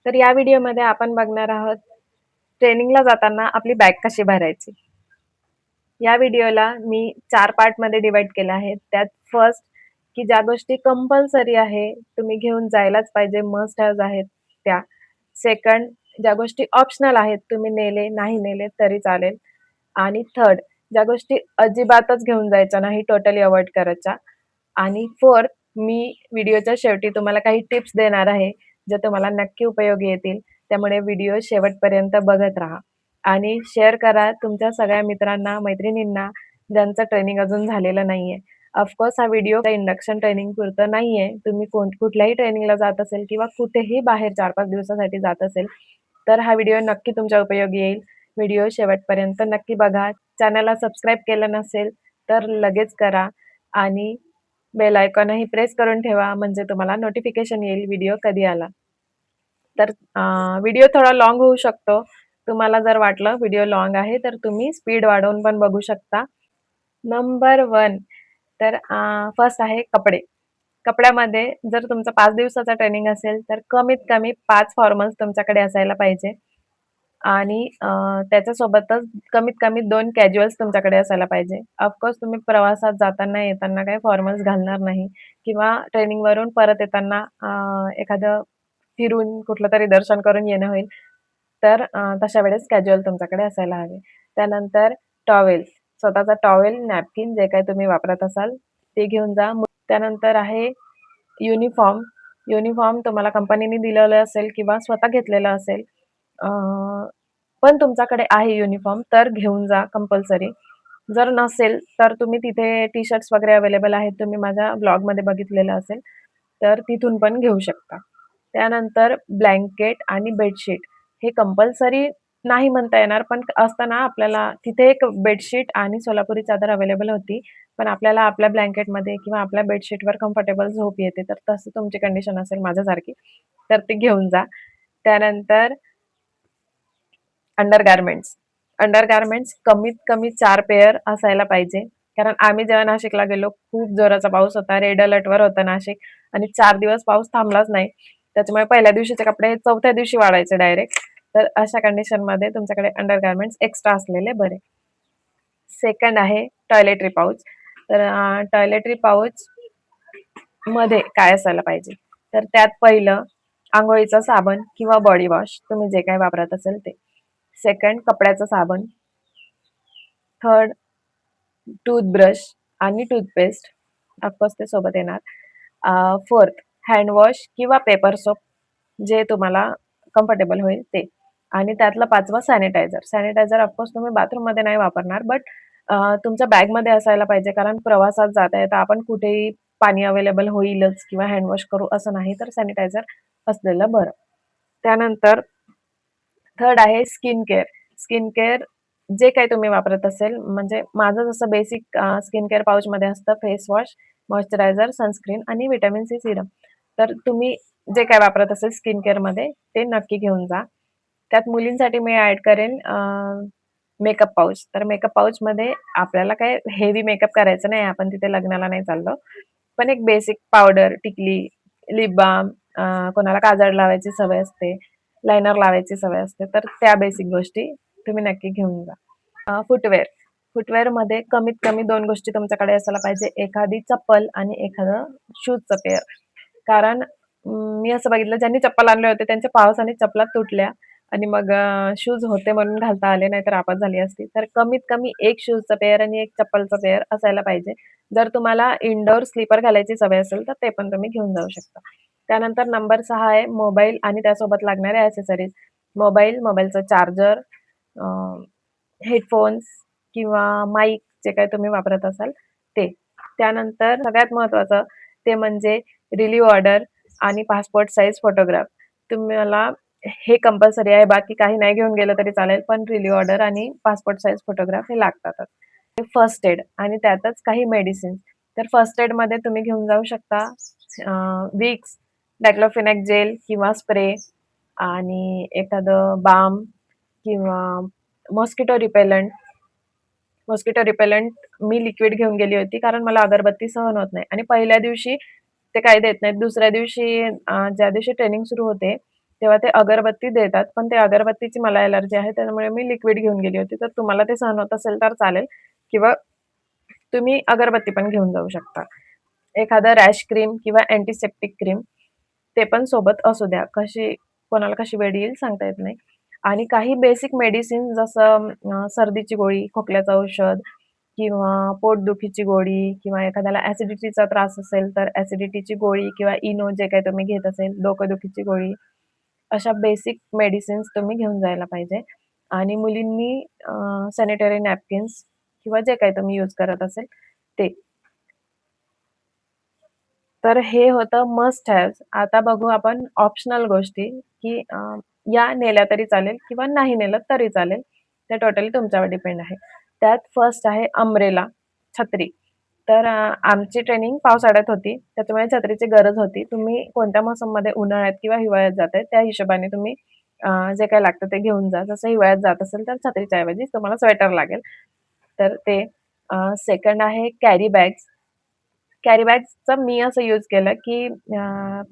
तर या व्हिडिओमध्ये आपण बघणार आहोत, ट्रेनिंगला जाताना आपली बॅग कशी भरायची. या व्हिडिओला मी 4 पार्टमध्ये डिव्हाईड केलं आहे. त्यात फर्स्ट की ज्या गोष्टी कंपल्सरी आहे, तुम्ही घेऊन जायलाच पाहिजे, मस्ट हॅव्हज आहेत त्या. सेकंड ज्या गोष्टी ऑप्शनल आहेत, तुम्ही नेले, नाही नेले तरी चालेल. आणि थर्ड ज्या गोष्टी अजिबातच घेऊन जायच्या नाही, टोटली अव्हॉइड करायच्या. आणि फोर्थ मी व्हिडिओच्या शेवटी तुम्हाला काही टिप्स देणार आहे, जे तुम्हाला नक्की उपयोगी येतील. त्यामुळे व्हिडिओ शेवटपर्यंत बघत राहा आणि शेअर करा तुमच्या सगळ्या मित्रांना, मैत्रिणींना ज्यांचं ट्रेनिंग अजून झालेलं नाहीये. ऑफकोर्स हा व्हिडिओ इंडक्शन ट्रेनिंग पुरतं नाहीये. तुम्ही कुठल्याही ट्रेनिंगला जात असेल किंवा कुठेही बाहेर 4-5 दिवसासाठी जात असेल, तर हा व्हिडिओ नक्की तुमच्या उपयोगी येईल. व्हिडिओ शेवटपर्यंत नक्की बघा. चॅनलला सबस्क्राईब केलं नसेल, तर लगेच करा आणि बेल आयकॉनही प्रेस करून ठेवा, म्हणजे तुम्हाला नोटिफिकेशन येईल व्हिडिओ कधी आला. तर व्हिडिओ थोडा लाँग होऊ शकतो. तुम्हाला जर वाटलं व्हिडिओ लाँग आहे, तर तुम्ही स्पीड वाढवून पण बघू शकता. नंबर 1 तर फर्स्ट आहे कपडे. कपड्यामध्ये जर तुमचा 5 दिवसाचा ट्रेनिंग असेल, तर कमीत कमी 5 फॉर्मल्स तुमच्याकडे असायला पाहिजे आणि त्याच्यासोबतच कमीत कमी 2 कॅज्युअल्स तुमच्याकडे असायला पाहिजे. ऑफकोर्स तुम्ही प्रवासात जाताना, येताना काही फॉर्मल्स घालणार नाही किंवा ट्रेनिंगवरून परत येताना एखादं फिरून कुठलंतरी दर्शन करून येणं होईल. तर तशा वेळेस कॅज्युअल तुमच्याकडे असायला हवे. त्यानंतर टॉवेल, स्वतःचा टॉवेल, नॅपकिन जे काही तुम्ही वापरत असाल ते घेऊन जा. त्यानंतर आहे युनिफॉर्म. युनिफॉर्म तुम्हाला कंपनीने दिलेलं असेल किंवा स्वतः घेतलेलं असेल. अ, पण तुमच्याकडे आहे युनिफॉर्म तर घेऊन जा कंपल्सरी. जर नसेल तर तुम्ही तिथे टी-शर्ट्स वगैरे अवेलेबल आहेत. तुम्ही माझ्या ब्लॉगमध्ये बघितलेलं असेल, तर तिथून पण घेऊ शकता. त्यानंतर ब्लँकेट आणि बेडशीट हे कंपल्सरी नाही म्हणता येणार, पण असतं ना आपल्याला तिथे एक बेडशीट आणि सोलापुरी चादर अवेलेबल होती. पण आपल्याला आपल्या ब्लँकेटमध्ये किंवा आपल्या बेडशीटवर कम्फर्टेबल झोप येते. तर तसं तुमची कंडिशन असेल माझ्यासारखी, तर ते घेऊन जा. त्यानंतर अंडरगार्मेंट्स. अंडरगार्मेंट्स कमीत कमी 4 पेअर असायला पाहिजे. कारण आम्ही जेव्हा नाशिकला गेलो, खूप जोराचा पाऊस होता. रेड अलर्टवर होतं नाशिक आणि 4 दिवस पाऊस थांबलाच नाही. त्याच्यामुळे पहिल्या दिवशीचे कपडे चौथ्या दिवशी वाळायचे डायरेक्ट. तर अशा कंडिशनमध्ये तुमच्याकडे अंडरगार्मेंट्स एक्स्ट्रा असलेले बरे. सेकंड आहे टॉयलेटरी पाउच. तर टॉयलेटरी पाउच मध्ये काय असायला पाहिजे? तर त्यात पहिलं अंघोळीचा साबण किंवा बॉडी वॉश तुम्ही जे काही वापरत असेल ते. सेकंड कपड्याचं साबण. थर्ड टूथब्रश आणि टूथपेस्ट. ऑफकोर्स ते सोबत येणार. फोर्थ हँडवॉश किंवा पेपर सोप जे तुम्हाला कम्फर्टेबल होईल ते. आणि त्यातलं 5वं सॅनिटायझर. सॅनिटायझर ऑफकोर्स तुम्ही बाथरूममध्ये नाही वापरणार, बट तुमच्या बॅगमध्ये असायला पाहिजे. कारण प्रवासात जाता येता आपण कुठेही पाणी अवेलेबल होईलच किंवा हँडवॉश करू असं नाही, तर सॅनिटायझर असलेलं बरं. त्यानंतर थर्ड आहे स्किन केअर. स्किन केअर जे काही तुम्ही वापरत असेल, म्हणजे माझं जसं बेसिक स्किन केअर पाउचमध्ये असतं फेस वॉश, मॉइश्चरायझर, सनस्क्रीन आणि व्हिटॅमिन सी सीरम. तर तुम्ही जे काही वापरत असेल स्किन केअरमध्ये ते नक्की घेऊन जा. त्यात मुलींसाठी मी ॲड करेन मेकअप पाउच. तर मेकअप पाउचमध्ये आपल्याला काय हेवी मेकअप करायचं नाही, आपण तिथे लग्नाला नाही चाललो. पण एक बेसिक पावडर, टिकली, लिप बाल्म, कोणाला काजळ लावायची सवय असते, लायनर लावायची सवय असते, तर त्या बेसिक गोष्टी तुम्ही नक्की घेऊन जा. फुटवेअर. फुटवेअरमध्ये कमीत कमी 2 गोष्टी तुमच्याकडे असायला पाहिजे. एखादी चप्पल आणि एखादं शूजचं पेअर. कारण मी असं बघितलं ज्यांनी चप्पल आणले होते त्यांच्या पावसाने चपला तुटल्या आणि मग शूज होते म्हणून घालता आले, नाहीतर आपत झाली असती. तर कमीत कमी 1 शूजचं पेअर आणि 1 चप्पलचं पेअर असायला पाहिजे. जर तुम्हाला इनडोअर स्लीपर घालायची सवय असेल, तर ते पण तुम्ही घेऊन जाऊ शकता. त्यानंतर नंबर 6 आहे मोबाईल आणि त्यासोबत लागणारे ॲक्सेसरीज. मोबाईल, मोबाईलचं चार्जर, हेडफोन्स किंवा माईक जे काही तुम्ही वापरत असाल ते. त्यानंतर सगळ्यात महत्त्वाचं ते म्हणजे रिलीव्ह ऑर्डर आणि पासपोर्ट साइज फोटोग्राफ. तुम्हाला हे कंपल्सरी आहे. बाकी काही नाही घेऊन गेलं तरी चालेल, पण रिलीव्ह ऑर्डर आणि पासपोर्ट साइज फोटोग्राफ हे लागतातच. फर्स्ट एड आणि त्यातच काही मेडिसिन. तर फर्स्ट एडमध्ये तुम्ही घेऊन जाऊ शकता विक्स, डायक्लोफेनाक जेल किंवा स्प्रे आणि एखादं बाम किंवा मॉस्किटो रिपेलंट. मॉस्किटो रिपेलंट मी लिक्विड घेऊन गेली होती, कारण मला अगरबत्ती सहन होत नाही आणि पहिल्या दिवशी ते काही देत नाहीत. दुसऱ्या दिवशी ज्या दिवशी ट्रेनिंग सुरू होते, तेव्हा ते अगरबत्ती देतात. पण ते अगरबत्तीची मला ॲलर्जी आहे, त्यामुळे मी लिक्विड घेऊन गेली होती. तर तुम्हाला ते सहन होत असेल तर चालेल किंवा तुम्ही अगरबत्ती पण घेऊन जाऊ शकता. एखादं रॅश क्रीम किंवा अँटिसेप्टिक क्रीम ते पण सोबत असू द्या. कोणाला कशी वेळ येईल सांगता येत नाही. आणि काही बेसिक मेडिसिन जसं सर्दीची गोळी, खोकल्याचं औषध किंवा पोटदुखीची गोळी किंवा एखाद्याला ॲसिडिटीचा त्रास असेल, तर ॲसिडिटीची गोळी किंवा इनो जे काही तुम्ही घेत असेल, डोकेदुखीची गोळी, अशा बेसिक मेडिसिन्स तुम्ही घेऊन जायला पाहिजे. आणि मुलींनी सॅनिटरी नॅपकिन्स किंवा जे काही तुम्ही यूज करत असेल ते. तर हे होतं मस्ट हॅव्हज. आता बघू आपण ऑप्शनल गोष्टी, की या नेल्या तरी चालेल किंवा नाही नेलं तरी चालेल. ते टोटली तुमच्यावर डिपेंड आहे. त्यात फर्स्ट आहे अंब्रेला, छत्री. तर आमची ट्रेनिंग पावसाळ्यात होती, त्याच्यामुळे छत्रीची गरज होती. तुम्ही कोणत्या मोसममध्ये उन्हाळ्यात किंवा हिवाळ्यात जाताय त्या हिशोबाने तुम्ही जे काही लागतं ते घेऊन जा. जसं हिवाळ्यात जात असेल तर छत्रीच्या ऐवजी तुम्हाला स्वेटर लागेल. तर ते सेकंड आहे कॅरी बॅग्स. कॅरी बॅग्सचं मी असं यूज केलं, की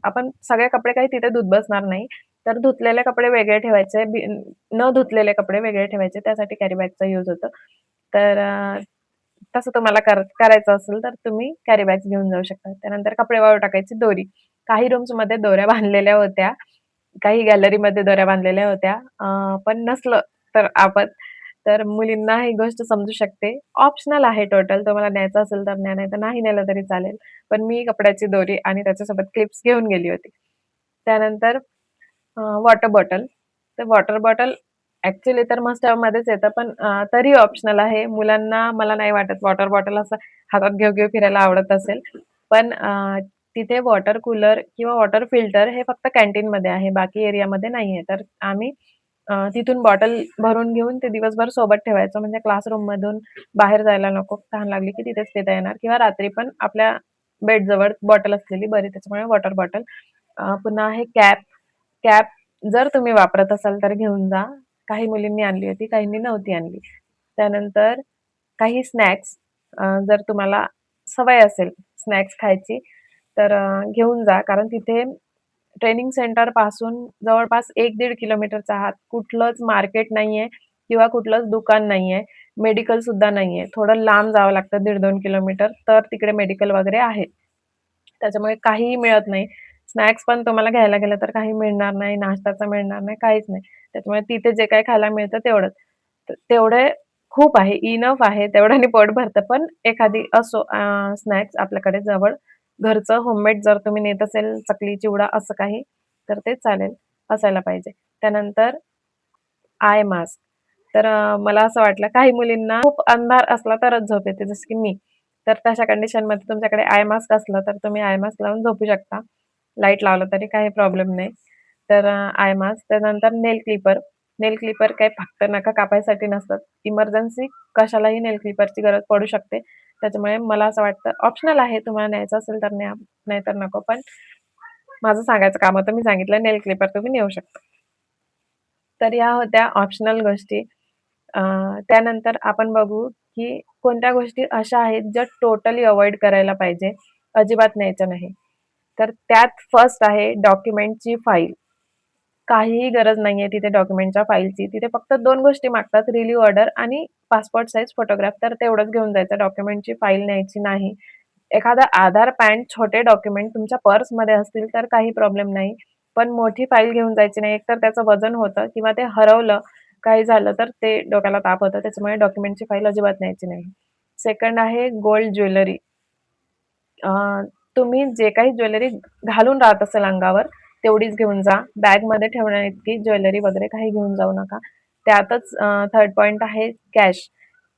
आपण सगळे कपडे काही तिथे धुत बसणार नाही. तर धुतलेले कपडे वेगळे ठेवायचे, न धुतलेले कपडे वेगळे ठेवायचे. त्यासाठी कॅरी बॅगचा यूज होतो. तर तसं तुम्हाला करायचं असेल तर तुम्ही कॅरी बॅग्स घेऊन जाऊ शकता. त्यानंतर कपडे वाळू टाकायची दोरी. काही रूम्समध्ये दोऱ्या बांधलेल्या होत्या. काही गॅलरीमध्ये दोऱ्या बांधलेल्या होत्या. पण नसलं तर आपण तर मुलींना ही गोष्ट समजू शकते. ऑप्शनल आहे टोटल. तुम्हाला न्यायचं असेल तर न्या, नाहीतर नाही नेलं तरी चालेल. पण मी कपड्याची दोरी आणि त्याच्यासोबत क्लिप्स घेऊन गेली होती. त्यानंतर वॉटर बॉटल. तर वॉटर बॉटल ॲक्चुअली तर मस्ट हॅवमध्येच येतं, पण तरी ऑप्शनल आहे. मुलांना मला नाही वाटत वॉटर बॉटल असं हातात घेऊ-घेऊ फिरायला आवडत असेल. पण तिथे वॉटर कूलर किंवा वॉटर फिल्टर हे फक्त कॅन्टीनमध्ये आहे. बाकी एरियामध्ये नाहीये. तर आम्ही तिथून बॉटल भरून घेऊन ते दिवसभर सोबत ठेवायचो. म्हणजे क्लासरूममधून बाहेर जायला नको. तहान लागली की तिथेच पिता येणार किंवा रात्री पण आपल्या बेडजवळ बॉटल असलेली बरी. त्याच्यामुळे वॉटर बॉटल. पुन्हा आहे कॅप. कॅप जर तुम्ही वापरत असाल तर घेऊन जा. काही मुलींनी आणली होती, काहींनी नव्हती आणली. त्यानंतर काही स्नॅक्स जर तुम्हाला सवय असेल स्नॅक्स खायची, तर घेऊन जा. कारण तिथे ट्रेनिंग सेंटरपासून जवळपास 1-1.5 किलोमीटरचा आहात. कुठलंच मार्केट नाहीये किंवा कुठलंच दुकान नाहीये. मेडिकल सुद्धा नाहीये. थोडं लांब जावं लागतं 1.5-2 किलोमीटर, तर तिकडे मेडिकल वगैरे आहे. त्याच्यामुळे काहीही मिळत नाही. स्नॅक्स पण तुम्हाला घ्यायला गेलं तर काही मिळणार नाही, नाश्त्याचं मिळणार नाही, काहीच नाही. त्याच्यामुळे तिथे जे काही खायला मिळतं तेवढंच. तर तेवढे खूप आहे, इनफ आहे. तेवढ्याने पोट भरतं. पण एखादी असो स्नॅक्स आपल्याकडे जवळ घरचं होममेड जर तुम्ही नेत असेल, चकली, चिवडा असं काही, तर ते चालेल, असायला पाहिजे. त्यानंतर आय मास्क. तर मला असं वाटलं काही मुलींना खूप अंधार असला तरच झोप येते, जसं की मी. तर तशा कंडिशनमध्ये तुमच्याकडे आय मास्क असलं, तर तुम्ही आय मास्क लावून झोपू शकता. लाईट लावलं तरी काही प्रॉब्लेम नाही. तर आय मास्क, त्यानंतर नेल क्लिपर. नेल क्लिपर काही फक्त नखं कापायसाठी नसतात. इमर्जन्सी कशालाही नेल क्लिपरची गरज पडू शकते. त्याच्यामुळे मला असं वाटतं ऑप्शनल आहे. तुम्हाला न्यायचं असेल तर न्या, नाहीतर नको. पण माझं सांगायचं काम होतं. मी सांगितलं नेल क्लिपर तुम्ही नेऊ शकता. तर या होत्या ऑप्शनल गोष्टी. अ, त्यानंतर आपण बघू, की कोणत्या गोष्टी अशा आहेत ज्या टोटली अव्हॉइड करायला पाहिजे, अजिबात न्यायच्या नाही. तर त्यात फर्स्ट आहे डॉक्युमेंटची फाईल. काहीही गरज नाहीये तिथे डॉक्युमेंटच्या फाईलची. तिथे फक्त 2 गोष्टी मागतात, रिलीव्ह ऑर्डर आणि पासपोर्ट साइज फोटोग्राफ. तर तेवढंच घेऊन जायचं. डॉक्युमेंटची फाईल न्यायची नाही. एखादा आधार, पॅन छोटे डॉक्युमेंट तुमच्या पर्समध्ये असतील तर काही प्रॉब्लेम नाही. पण मोठी फाईल घेऊन जायची नाही. एकतर त्याचं वजन होतं किंवा ते हरवलं, काही झालं तर ते डोक्याला ताप होतं. त्याच्यामुळे डॉक्युमेंटची फाईल अजिबात न्यायची नाही. सेकंड आहे गोल्ड ज्वेलरी. अ, तुम्ही जे काही ज्वेलरी घालून राहत असेल अंगावर, तेवढीच घेऊन जा. बॅगमध्ये ठेवण्याइतकी ज्वेलरी वगैरे काही घेऊन जाऊ नका. त्यातच थर्ड पॉइंट आहे कॅश.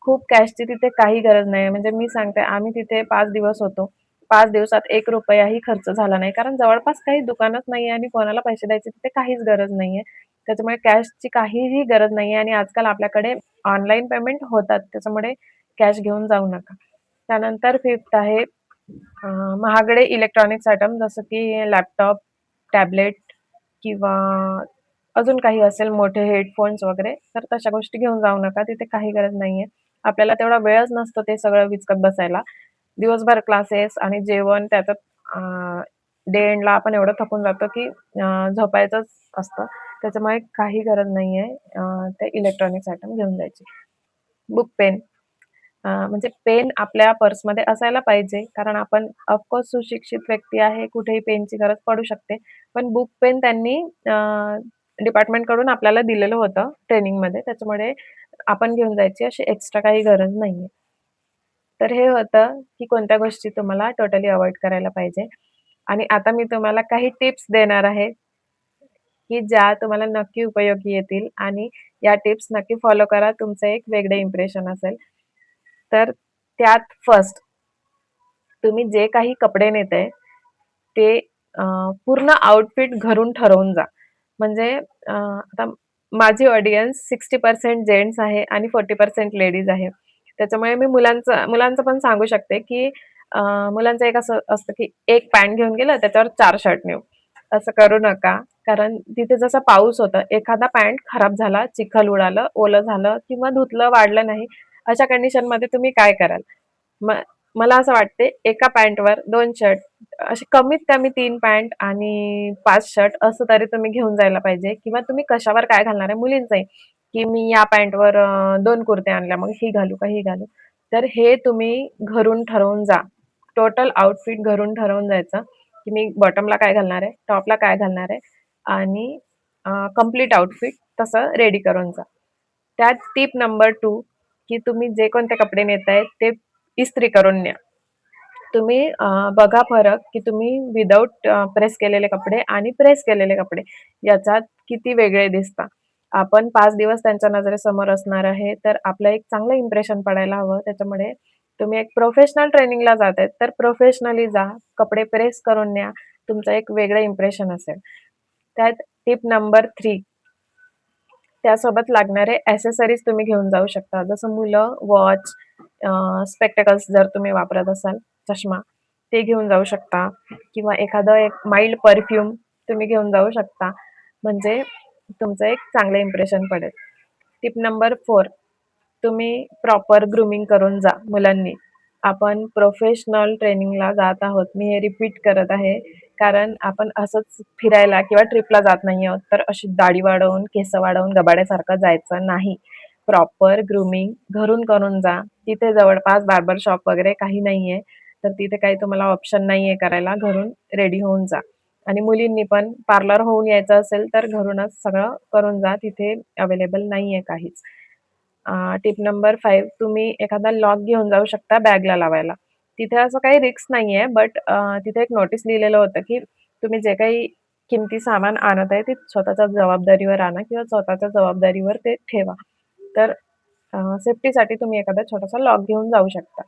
खूप कॅशची तिथे काही गरज नाही. म्हणजे मी सांगते आम्ही तिथे 5 दिवस होतो. 5 दिवसात ₹1 ही खर्च झाला नाही. कारण जवळपास काही दुकानच नाहीये आणि कोणाला पैसे द्यायचे तिथे काहीच गरज नाहीये. त्याच्यामुळे कॅशची काहीही गरज नाहीये आणि आजकाल आपल्याकडे ऑनलाईन पेमेंट होतात. त्याच्यामुळे कॅश घेऊन जाऊ नका. त्यानंतर फिफ्थ आहे महागडे इलेक्ट्रॉनिक्स आयटम जसं की लॅपटॉप, टॅबलेट किंवा अजून काही असेल मोठे हेडफोन्स वगैरे, तर तशा गोष्टी घेऊन जाऊ नका. तिथे काही गरज नाहीये. आपल्याला तेवढा वेळच नसतो ते सगळं विचकत बसायला. दिवसभर क्लासेस आणि जेवण त्याच्यात डे एंडला आपण एवढं थकून जातो की झोपायचंच असतं. त्याच्यामुळे काही गरज नाहीये ते इलेक्ट्रॉनिक्स आयटम घेऊन जायची. बुक पेन म्हणजे पेन आपल्या पर्समध्ये असायला पाहिजे. कारण आपण सुशिक्षित व्यक्ती आहे, कुठेही पेनची गरज पडू शकते. पण बुक पेन त्यांनी डिपार्टमेंटकडून आपल्याला दिलेलं होतं ट्रेनिंगमध्ये. त्याच्यामुळे आपण घेऊन जायची अशी एक्स्ट्रा काही गरज नाहीये. तर हे होतं, की कोणत्या गोष्टी तुम्हाला टोटली अव्हॉइड करायला पाहिजे. आणि आता मी तुम्हाला काही टिप्स देणार आहे, की ज्या तुम्हाला नक्की उपयोगी येतील आणि या टिप्स नक्की फॉलो करा. तुमचं एक वेगळं इम्प्रेशन असेल. तर त्यात फर्स्ट तुम्ही जे काही कपडे नेताय, ते पूर्ण आउटफिट घरून ठरवून जा. म्हणजे आता माझी ऑडियन्स 60% जेंट्स आहे आणि 40% लेडीज आहे. त्याच्यामुळे मी मुलांचं पण सांगू शकते, की मुलांचं एक असं असतं, की एक पॅन्ट घेऊन गेलं, त्याच्यावर 4 शर्ट नेऊ. असं करू नका. कारण तिथे जसा पाऊस होता, एखादा पॅन्ट खराब झाला, चिखल उडालं, ओलं झालं किंवा धुतलं, वाढलं नाही, अशा कंडिशनमध्ये तुम्ही काय कराल? म मला असं वाटते एका पॅन्टवर 2 शर्ट असे कमीत कमी 3 पॅन्ट आणि 5 शर्ट असं तरी तुम्ही घेऊन जायला पाहिजे किंवा तुम्ही कशावर काय घालणार आहे मुलींचंही, की मी या पॅन्टवर 2 कुर्त्या आणल्या, मग ही घालू का ही घालू? तर हे तुम्ही घरून ठरवून जा. टोटल आउटफिट घरून ठरवून जायचं, की मी बॉटमला काय घालणार आहे, टॉपला काय घालणार आहे आणि कंप्लीट आउटफिट तसं रेडी करून जा. त्यात टिप नंबर 2 की तुम्ही जे कोणते कपडे नेताय ते इस्त्री करून न्या. तुम्ही बघा फरक, की तुम्ही विदाऊट प्रेस केलेले कपडे आणि प्रेस केलेले कपडे याच्यात किती वेगळे दिसता. आपण 5 दिवस त्यांच्या नजरेसमोर असणार आहे, तर आपलं एक चांगलं इम्प्रेशन पडायला हवं. त्याच्यामुळे तुम्ही एक प्रोफेशनल ट्रेनिंगला जात आहेत, तर प्रोफेशनली जा. कपडे प्रेस करून न्या. तुमचं एक वेगळं इम्प्रेशन असेल. त्यात टिप नंबर 3 त्यासोबत लागणारे एक्सेसरीज तुम्ही घेऊन जाऊ शकता. जसं मुलं वॉच, स्पेक्टकल्स जर तुम्ही वापरत असाल, चष्मा, ते घेऊन जाऊ शकता किंवा एखादं एक माईल्ड परफ्यूम तुम्ही घेऊन जाऊ शकता. म्हणजे तुमचं एक चांगलं इम्प्रेशन पडेल. टिप नंबर 4 तुम्ही प्रॉपर ग्रूमिंग करून जा मुलांनी. आपण प्रोफेशनल ट्रेनिंगला जात आहोत. मी हे रिपीट करत आहे. कारण आपण असंच फिरायला किंवा ट्रिपला जात नाही आहोत. तर अशी दाढी वाढवून, केस वाढवून गबाड्यासारखं जायचं नाही. प्रॉपर ग्रूमिंग घरून करून जा. तिथे जवळपास बार्बर शॉप वगैरे काही नाहीये. तर तिथे काही तुम्हाला ऑप्शन नाहीये करायला. घरून रेडी होऊन जा. आणि मुलींनी पण पार्लर होऊन यायचं असेल तर घरूनच सगळं करून जा. तिथे अवेलेबल नाहीये काहीच. टिप नंबर 5 तुम्ही एखादा लॉक घेऊन जाऊ शकता बॅगला लावायला. तिथे असं काही रिस्क नाहीये, बट तिथे एक नोटीस लिहिलेलं होतं, की तुम्ही जे काही किमती सामान आणत आहे, ते स्वतःच्या जबाबदारीवर आणा किंवा स्वतःच्या जबाबदारीवर ते ठेवा. तर सेफ्टीसाठी तुम्ही एखादा छोटासा लॉक घेऊन जाऊ शकता.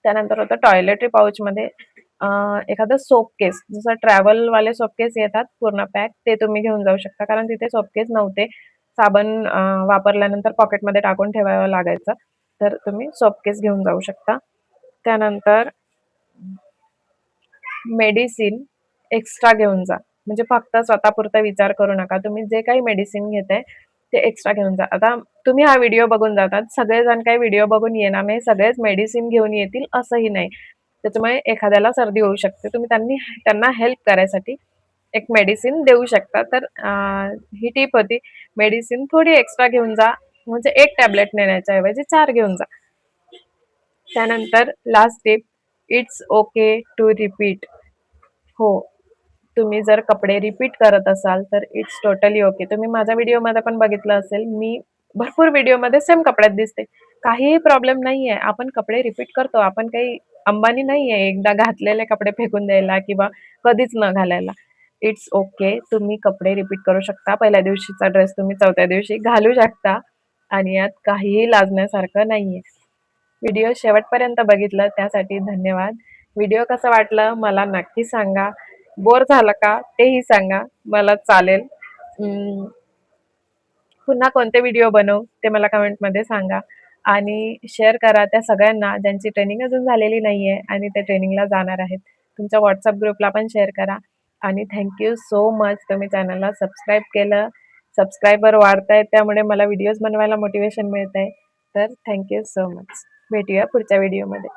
त्यानंतर होतं टॉयलेटरी पाउचमध्ये अ, एखादं सोप केस जसं ट्रॅव्हलवाले सोप केस येतात पूर्ण पॅक, ते तुम्ही घेऊन जाऊ शकता. कारण तिथे सोप केस नव्हते. साबण वापरल्यानंतर पॉकेटमध्ये टाकून ठेवावं लागायचं. तर तुम्ही सोप केस घेऊन जाऊ शकता. त्यानंतर मेडिसिन एक्स्ट्रा घेऊन जा. म्हणजे फक्त स्वतःपुरता विचार करू नका. तुम्ही जे काही मेडिसिन घेताय ते एक्स्ट्रा घेऊन जा. आता तुम्ही हा व्हिडिओ बघून जातात. सगळेजण काही व्हिडिओ बघून येणार नाही. सगळेच मेडिसिन घेऊन येतील असंही नाही. त्याच्यामुळे एखाद्याला सर्दी होऊ शकते. तुम्ही त्यांना हेल्प करायसाठी एक मेडिसिन देऊ शकता. तर ही टिप होती. मेडिसिन थोडी एक्स्ट्रा घेऊन जा. म्हणजे 1 टॅबलेट नेण्याच्या ऐवजी 4 घेऊन जा. त्यानंतर last tip, it's okay to repeat. हो, तुम्ही जर कपडे रिपीट करत असाल, तर इट्स टोटली ओके. तुम्ही माझ्या व्हिडिओमध्ये पण बघितलं असेल, मी भरपूर व्हिडिओमध्ये सेम कपड्यात दिसते. काहीही प्रॉब्लेम नाहीये. आपण कपडे रिपीट करतो. आपण काही अंबानी नाहीये, एकदा घातलेले कपडे फेकून द्यायला किंवा कधीच न घालायला. It's okay. तुम्ही कपडे रिपीट करू शकता. पहिल्या दिवशीचा ड्रेस तुम्ही 4थ्या दिवशी घालू शकता आणि यात काहीही लाजण्यासारखं नाहीये. व्हिडिओ शेवटपर्यंत बघितलं त्यासाठी धन्यवाद. व्हिडिओ कसा वाटलं मला नक्की सांगा. बोर झालं का तेही सांगा. मला चालेल. अं, पुन्हा कोणते व्हिडिओ बनवू ते मला कमेंटमध्ये सांगा आणि शेअर करा त्या सगळ्यांना ज्यांची ट्रेनिंग अजून झालेली नाहीये आणि ते ट्रेनिंगला जाणार आहेत. तुमच्या WhatsApp ग्रुपला पण शेअर करा आणि थँक यू सो मच तुम्ही चॅनलला सबस्क्राईब केलं. सबस्क्रायबर वाढतायत त्यामुळे मला व्हिडिओज बनवायला मोटिव्हेशन मिळतंय. तर थँक यू सो मच. भेटूया पुढच्या व्हिडिओमध्ये.